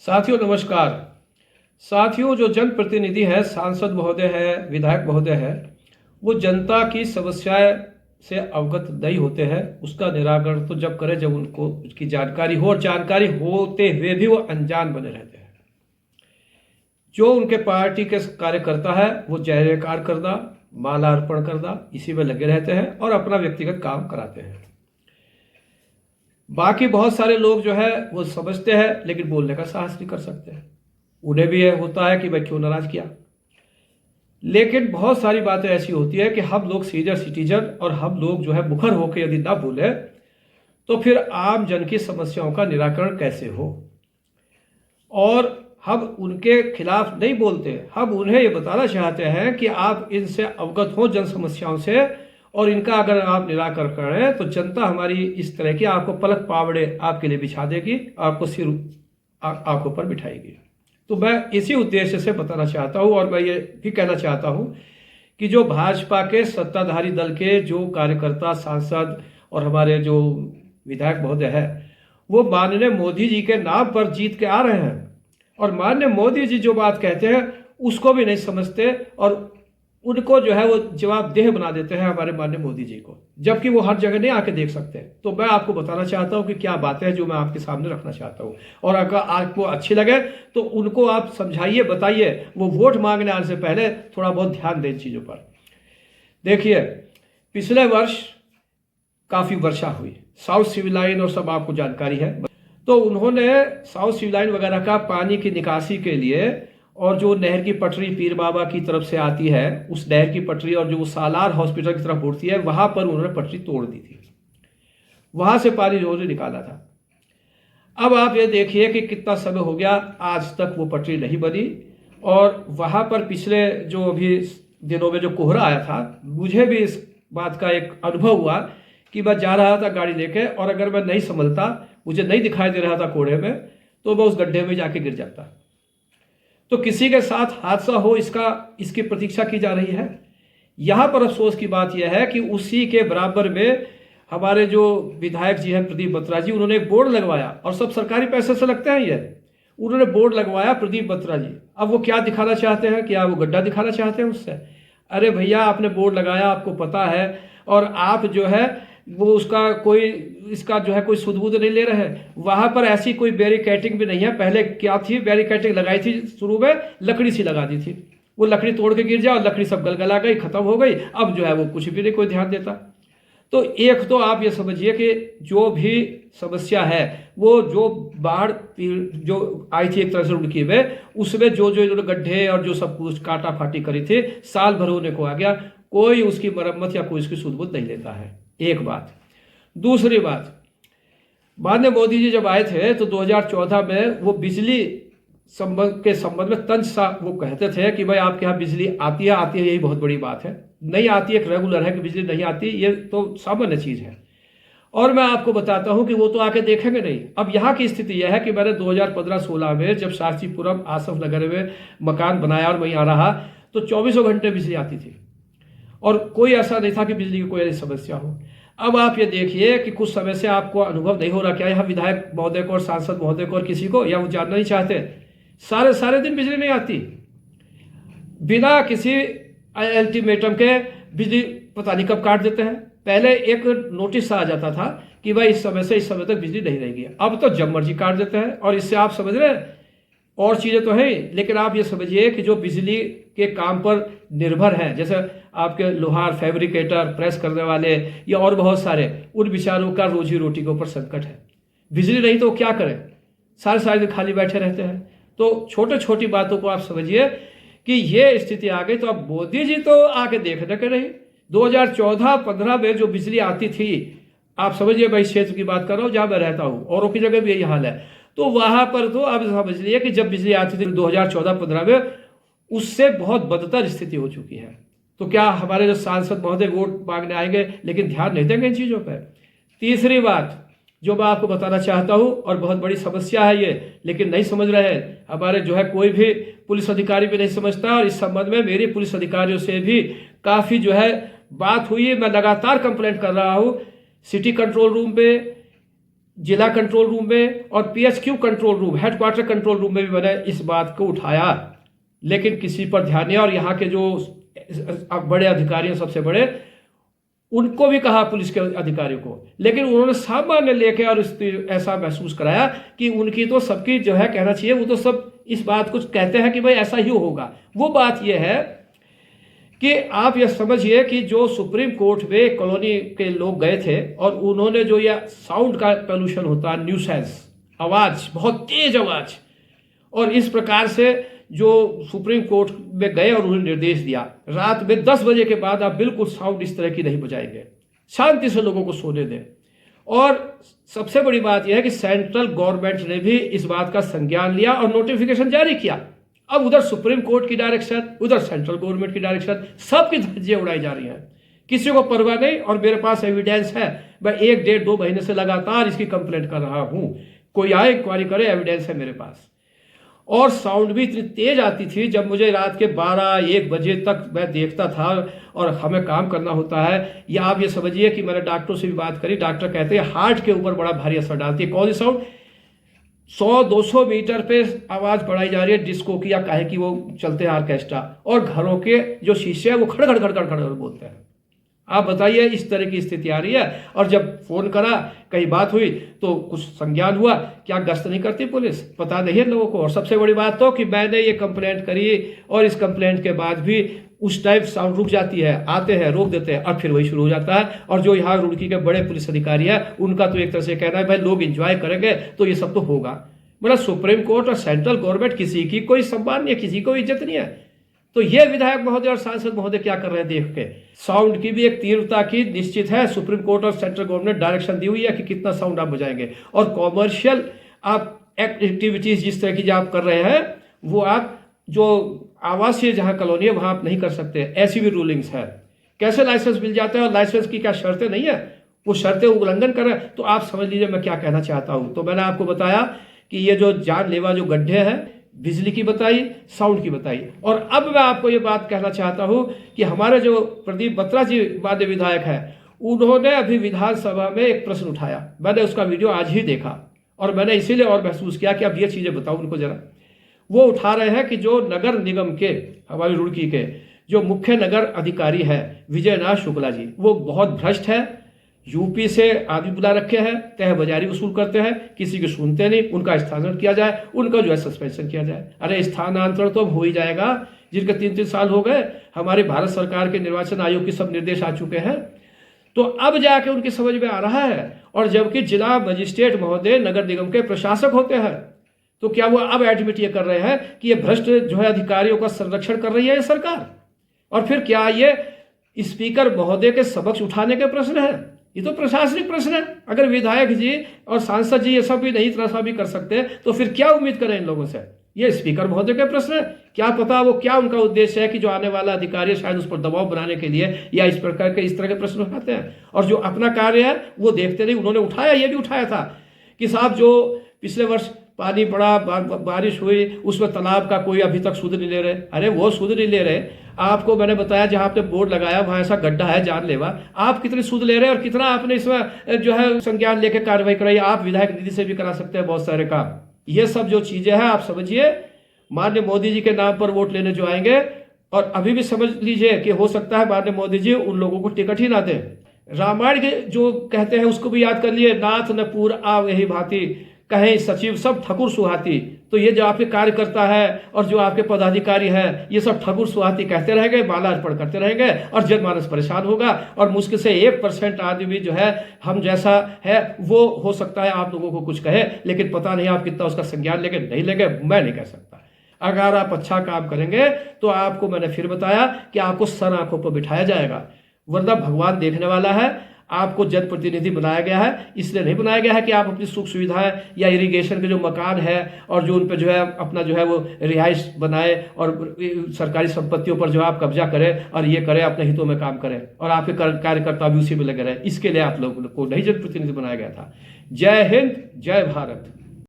साथियों नमस्कार। साथियों, जो जनप्रतिनिधि है, सांसद महोदय है, विधायक महोदय है, वो जनता की समस्याएं से अवगत नहीं होते हैं। उसका निराकरण तो जब करें जब उनको उसकी जानकारी हो, और जानकारी होते हुए भी वो अनजान बने रहते हैं। जो उनके पार्टी के कार्यकर्ता है वो जय जयकार करना, माला अर्पण करना, इसी में लगे रहते हैं और अपना व्यक्तिगत काम कराते हैं। बाकी बहुत सारे लोग जो है वो समझते हैं लेकिन बोलने का साहस नहीं कर सकते। उन्हें भी यह होता है कि भाई क्यों नाराज किया। लेकिन बहुत सारी बातें ऐसी होती है कि हम लोग सीनियर सिटीजन और हम लोग जो है मुखर होकर यदि ना बोले तो फिर आम जन की समस्याओं का निराकरण कैसे हो। और हम उनके खिलाफ नहीं बोलते, हम उन्हें ये बताना चाहते हैं कि आप इनसे अवगत हो, जन समस्याओं से, और इनका अगर आप निराकरण करें तो जनता हमारी इस तरह की आपको पलक पावड़े आपके लिए बिछा देगी, आपको सिर आंखों पर बिठाएगी। तो मैं इसी उद्देश्य से बताना चाहता हूं, और मैं ये भी कहना चाहता हूं कि जो भाजपा के सत्ताधारी दल के जो कार्यकर्ता, सांसद और हमारे जो विधायक महोदय है, वो माननीय मोदी जी के नाम पर जीत के आ रहे हैं, और माननीय मोदी जी जो बात कहते हैं उसको भी नहीं समझते, और उनको जो है वो जवाबदेह बना देते हैं हमारे माननीय मोदी जी को, जबकि वो हर जगह नहीं आके देख सकते। तो मैं आपको बताना चाहता हूं कि क्या बातें हैं जो मैं आपके सामने रखना चाहता हूं, और अगर आपको अच्छी लगे तो उनको आप समझाइए, बताइए। वो वोट मांगने आने से पहले थोड़ा बहुत ध्यान दें इन चीज़ों पर। देखिए, पिछले वर्ष काफ़ी वर्षा हुई, साउथ सिविल लाइन और सब आपको जानकारी है। तो उन्होंने साउथ सिविल लाइन वगैरह का पानी की निकासी के लिए, और जो नहर की पटरी पीर बाबा की तरफ से आती है, उस नहर की पटरी और जो सालार हॉस्पिटल की तरफ उड़ती है, वहां पर उन्होंने पटरी तोड़ दी थी। वहां से पानी रोज निकाला था। अब आप ये देखिए कि कितना समय हो गया, आज तक वो पटरी नहीं बनी। और वहां पर पिछले जो अभी दिनों में जो कोहरा आया था, मुझे भी इस बात का एक अनुभव हुआ कि मैं जा रहा था गाड़ी लेके, और अगर मैं नहीं संभलता, मुझे नहीं दिखाई दे रहा था कोहरे में, तो मैं उस गड्ढे में जाके गिर जाता। तो किसी के साथ हादसा हो इसकी प्रतीक्षा की जा रही है। यहां पर अफसोस की बात यह है कि उसी के बराबर में हमारे जो विधायक जी हैं प्रदीप बत्रा जी, उन्होंने एक बोर्ड लगवाया, और सब सरकारी पैसे से लगते हैं ये। उन्होंने बोर्ड लगवाया, प्रदीप बत्रा जी। अब वो क्या दिखाना चाहते हैं? क्या वो गड्ढा दिखाना चाहते हैं उससे? अरे भैया, आपने बोर्ड लगाया, आपको पता है, और आप जो है वो उसका कोई इसका जो है कोई सुध-बुध नहीं ले रहे हैं। वहां पर ऐसी कोई बैरिकेटिंग भी नहीं है। पहले क्या थी, बैरिकेटिंग लगाई थी शुरू में, लकड़ी सी लगा दी थी, वो लकड़ी तोड़ के गिर जाए और लकड़ी सब गलगला गई, खत्म हो गई। अब जो है वो कुछ भी नहीं कोई ध्यान देता। तो एक तो आप ये समझिए कि जो भी समस्या है, वो जो बाढ़ जो आई थी एक तरह से उनकी में, उसमें जो जो इन्होंने गड्ढे और जो सब कुछ काटा फाटी करी थी, साल भर होने को आ गया, कोई उसकी मरम्मत या कोई उसकी सुध-बुध नहीं लेता है। एक बात। दूसरी बात, माननीय मोदी जी जब आए थे तो 2014 में वो बिजली के संबंध में तंज सा वो कहते थे कि भाई आपके यहाँ बिजली आती है, यही बहुत बड़ी बात है। नहीं आती एक रेगुलर है कि बिजली नहीं आती, ये तो सामान्य चीज़ है। और मैं आपको बताता हूं कि वो तो आके देखेंगे नहीं। अब यहाँ की स्थिति यह है कि मैंने 2015-16 में जब शास्त्रीपुरम आसफ नगर में मकान बनाया और वहीं आ रहा, तो 24 घंटे बिजली आती थी, और कोई ऐसा नहीं था कि बिजली की कोई ऐसी समस्या हो। अब आप ये देखिए कि कुछ समय से आपको अनुभव नहीं हो रहा क्या यहाँ विधायक महोदय को और सांसद महोदय को और किसी को, या वो जानना नहीं चाहते? सारे दिन बिजली नहीं आती, बिना किसी अल्टीमेटम के बिजली पता नहीं कब काट देते हैं। पहले एक नोटिस आ जाता था कि भाई इस समय से इस समय तक बिजली नहीं रहेगी, अब तो जब मर्जी काट देते हैं। और इससे आप समझ रहे हैं, और चीज़ें तो हैं, लेकिन आप ये समझिए कि जो बिजली के काम पर निर्भर हैं, जैसे आपके लोहार, फैब्रिकेटर, प्रेस करने वाले, या और बहुत सारे, उन बेचारों का रोजी रोटी के ऊपर संकट है। बिजली नहीं तो क्या करें, सारे दिन खाली बैठे रहते हैं। तो छोटी छोटी बातों को आप समझिए कि ये स्थिति आ गई। तो अब मोदी जी तो आके देखने के नहीं। 2014-15 में जो बिजली आती थी, आप समझिए, मैं इस क्षेत्र की बात कर रहा हूँ जहाँ मैं रहता हूँ, औरों की जगह भी यही हाल है। तो वहां पर तो आप समझ लिए कि जब बिजली आती थी 2014-15 में, उससे बहुत बदतर स्थिति हो चुकी है। तो क्या हमारे जो सांसद महोदय वोट मांगने आएंगे लेकिन ध्यान नहीं देंगे इन चीज़ों पर? तीसरी बात जो मैं आपको बताना चाहता हूं, और बहुत बड़ी समस्या है ये, लेकिन नहीं समझ रहे हैं हमारे जो है, कोई भी पुलिस अधिकारी भी नहीं समझता। और इस संबंध में मेरी पुलिस अधिकारियों से भी काफ़ी जो है बात हुई है। मैं लगातार कंप्लेंट कर रहा हूँ सिटी कंट्रोल रूम पे, जिला कंट्रोल रूम में और PHQ control room, headquarter control room में भी मैंने इस बात को उठाया, लेकिन किसी पर ध्यान नहीं। और यहाँ के जो बड़े अधिकारी हैं, सबसे बड़े, उनको भी कहा, पुलिस के अधिकारियों को, लेकिन उन्होंने सामान्य लेके और ऐसा महसूस कराया कि उनकी तो सबकी जो है कहना चाहिए, वो तो सब इस बात को कहते हैं कि भाई ऐसा ही होगा। वो बात यह है कि आप यह समझिए कि जो सुप्रीम कोर्ट में कॉलोनी के लोग गए थे और उन्होंने जो यह साउंड का पोल्यूशन होता है, न्यूसेंस, आवाज़, बहुत तेज आवाज़, और इस प्रकार से जो सुप्रीम कोर्ट में गए और उन्हें निर्देश दिया, रात में 10 बजे के बाद आप बिल्कुल साउंड इस तरह की नहीं बजाएंगे, शांति से लोगों को सोने दें। और सबसे बड़ी बात यह है कि सेंट्रल गवर्नमेंट ने भी इस बात का संज्ञान लिया और नोटिफिकेशन जारी किया। अब उधर सुप्रीम कोर्ट की डायरेक्शन, उधर सेंट्रल गवर्नमेंट की डायरेक्शन, सबकी धज्जियां उड़ाई जा रही हैं, किसी को परवाह नहीं। और मेरे पास एविडेंस है, मैं 1, 1.5, 2 महीने से लगातार इसकी कंप्लेंट कर रहा हूं, कोई आए इंक्वायरी करे, एविडेंस है मेरे पास। और साउंड भी इतनी तेज आती थी, जब मुझे रात के 12, 1 बजे तक मैं देखता था और हमें काम करना होता है। या आप ये समझिए कि मैंने डॉक्टरों से भी बात करी, डॉक्टर कहते हैं हार्ट के ऊपर बड़ा भारी असर डालती है। कौन सी साउंड? 100-200 मीटर पे आवाज़ बढ़ाई जा रही है, डिस्को की या काहे की, वो चलते हैं ऑर्केस्ट्रा, और घरों के जो शीशे हैं वो खड़ खड़ खड़ खड़ खड़ बोलते हैं। आप बताइए, इस तरह की स्थिति आ रही है। और जब फोन करा, कहीं बात हुई तो कुछ संज्ञान हुआ, क्या गश्त नहीं करती पुलिस? पता नहीं है लोगों को। और सबसे बड़ी बात तो कि मैंने ये कंप्लेंट करी और इस कंप्लेंट के बाद भी उस टाइप साउंड रुक जाती है, आते हैं, रोक देते हैं और फिर वही शुरू हो जाता है। और जो यहाँ रुड़की के बड़े पुलिस अधिकारी हैं, उनका तो एक तरह से कहना है भाई लोग एंजॉय करेंगे तो ये सब तो होगा। मतलब सुप्रीम कोर्ट और सेंट्रल गवर्नमेंट, किसी की कोई सम्मान नहीं है, किसी को इज्जत नहीं है। तो ये विधायक महोदय और सांसद महोदय क्या कर रहे हैं देख के? साउंड की भी एक तीव्रता की निश्चित है, सुप्रीम कोर्ट और सेंट्रल गवर्नमेंट डायरेक्शन दी हुई है कि कितना साउंड आप बजाएंगे। और कॉमर्शियल आप एक्टिविटीज जिस तरह की जो आप कर रहे हैं, वो आप जो आवासीय जहां कॉलोनी है वहां आप नहीं कर सकते, ऐसी भी रूलिंग्स है। कैसे लाइसेंस मिल जाता है और लाइसेंस की क्या शर्तें नहीं है, वो शर्तें उल्लंघन कर रहे हैं। तो आप समझ लीजिए मैं क्या कहना चाहता हूं। तो मैंने आपको बताया कि ये जो जानलेवा जो गड्ढे हैं, बिजली की बताई, साउंड की बताई। और अब मैं आपको ये बात कहना चाहता हूं कि हमारे जो प्रदीप बत्रा जी माननीय विधायक हैं, उन्होंने अभी विधानसभा में एक प्रश्न उठाया, मैंने उसका वीडियो आज ही देखा और मैंने इसीलिए और महसूस किया कि अब ये चीज़ें बताऊं उनको जरा। वो उठा रहे हैं कि जो नगर निगम के, हमारी रुड़की के जो मुख्य नगर अधिकारी है विजयनाथ शुक्ला जी, वो बहुत भ्रष्ट है। यूपी से आदमी बुला रखे हैं, तय बाजारी वसूल करते हैं, किसी की सुनते नहीं, उनका स्थानांतरण किया जाए, उनका जो है सस्पेंशन किया जाए। अरे स्थानांतरण तो अब हो ही जाएगा, जिनके 3-3 साल हो गए। हमारी भारत सरकार के निर्वाचन आयोग के सब निर्देश आ चुके हैं, तो अब जाके उनकी समझ में आ रहा है। और जबकि जिला मजिस्ट्रेट महोदय नगर निगम के प्रशासक होते हैं, तो क्या वो अब एडमिट ये कर रहे हैं कि ये भ्रष्ट जो है अधिकारियों का संरक्षण कर रही है ये सरकार? और फिर क्या ये स्पीकर महोदय के समक्ष उठाने के प्रश्न है? ये तो प्रशासनिक प्रश्न है। अगर विधायक जी और सांसद जी ये सब भी नहीं इतना सा भी कर सकते, तो फिर क्या उम्मीद करें इन लोगों से? ये स्पीकर महोदय के प्रश्न है। क्या पता वो क्या उनका उद्देश्य है कि जो आने वाला अधिकारी शायद उस पर दबाव बनाने के लिए या इस प्रकार के इस तरह के प्रश्न उठाते हैं, और जो अपना कार्य है वो देखते नहीं। उन्होंने उठाया, ये भी उठाया था कि साहब जो पिछले वर्ष पानी पड़ा, बारिश हुई, उसमें तालाब का कोई अभी तक सुध नहीं ले रहे। अरे वो सुध नहीं ले रहे, आपको मैंने बताया जहां आपने बोर्ड लगाया वहां ऐसा गड्ढा है जानलेवा, आप कितनी सुध ले रहे हैं और कितना आपने इसमें जो है संज्ञान लेके कार्रवाई कराई। आप विधायक निधि से भी करा सकते हैं बहुत सारे काम। ये सब जो चीजें हैं आप समझिए, माननीय मोदी जी के नाम पर वोट लेने जो आएंगे, और अभी भी समझ लीजिए कि हो सकता है माननीय मोदी जी उन लोगों को टिकट ही ना दें। रामायण के जो कहते हैं उसको भी याद कर लिए, नाथ न पूर आव यही भांति, कहें सचिव सब ठकुर सुहाती। तो ये जो आपके कार्यकर्ता है और जो आपके पदाधिकारी है, ये सब ठकुर सुहाती कहते रहेंगे, माला अर्पण करते रहेंगे और जनमानस परेशान होगा। और मुश्किल से 1% आदमी जो है हम जैसा है वो हो सकता है आप लोगों को कुछ कहे, लेकिन पता नहीं आप कितना उसका संज्ञान लेंगे नहीं लेंगे, मैं नहीं कह सकता। अगर आप अच्छा काम करेंगे तो आपको मैंने फिर बताया कि आपको सर आंखों पर बिठाया जाएगा, वरना भगवान देखने वाला है। आपको जनप्रतिनिधि बनाया गया है, इसलिए नहीं बनाया गया है कि आप अपनी सुख सुविधाएं या इरिगेशन के जो मकान है और जो उन पर जो है अपना जो है वो रिहाइश बनाए और सरकारी संपत्तियों पर जो आप कब्जा करें और ये करें, अपने हितों में काम करें और आपके कार्यकर्ता भी उसी में लगे रहे। इसके लिए आप लोगों को नहीं जनप्रतिनिधि बनाया गया था। जय हिंद, जय भारत।